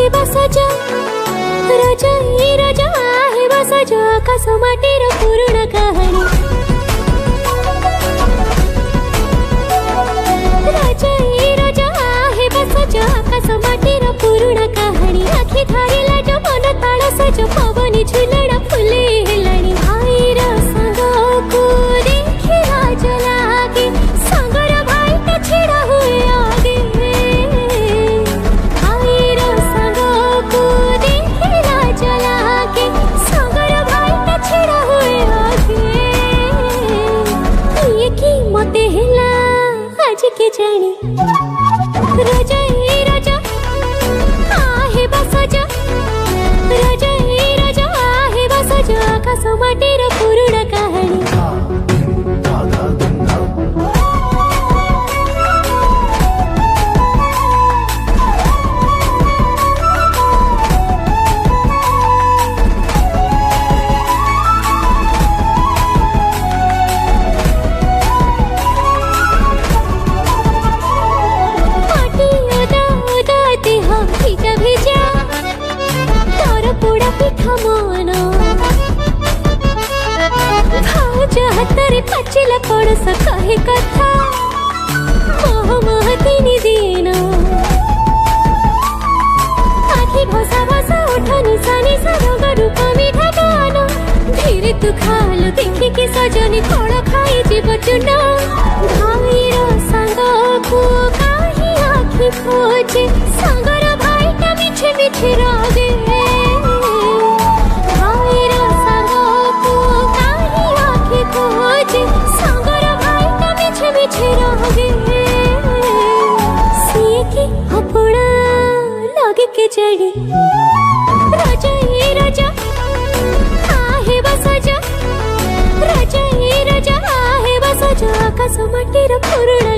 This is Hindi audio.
आहे बसज राजा ए राजा आहे बसज आकाश माटीर पूर्ण कहाणी राजा ए राजा आहे बसज आकाश माटीर पूर्ण कहाणी आखि धारिला जो मन ताळ सज पवनी झुलड़ा फुले हेलाणी भाईर संगको देखि लाज लागे संगर भाईटा छिड़ा हुए आगे भाईर संगको देखि लाज लागे संगर भाईटा छिड़ा हुए आगे ये की मते हेला आज के जानी राजा ए राजा आहे बसज राजा ए राजा आहे बसज आकाश माटीर पूर्ण कहाणी माटी ओदा ओदा देह भिजा भिजा तोर पोड़ा पिठा मन भाज हातरे पाचिला पड़स कहे कथा मोह मोह तीन दिन आखि भसा भसा उठ निशा निशा रंग रूप मिठा गान धीरे तू खालु देखी कि सजनी फल खाई जीव चुन भाईर संगको काही आखि खोजे संगर भाईटा मिठे मिठे रागे भाईर संगको काही आखि खोजे संगर भाईटा मिठे मिठे रागे सिए की अपना लगे के जड़ी राजा ए राजा आहे बसज राजा ए राजा आहे बसज आकाश माटीर पूर्ण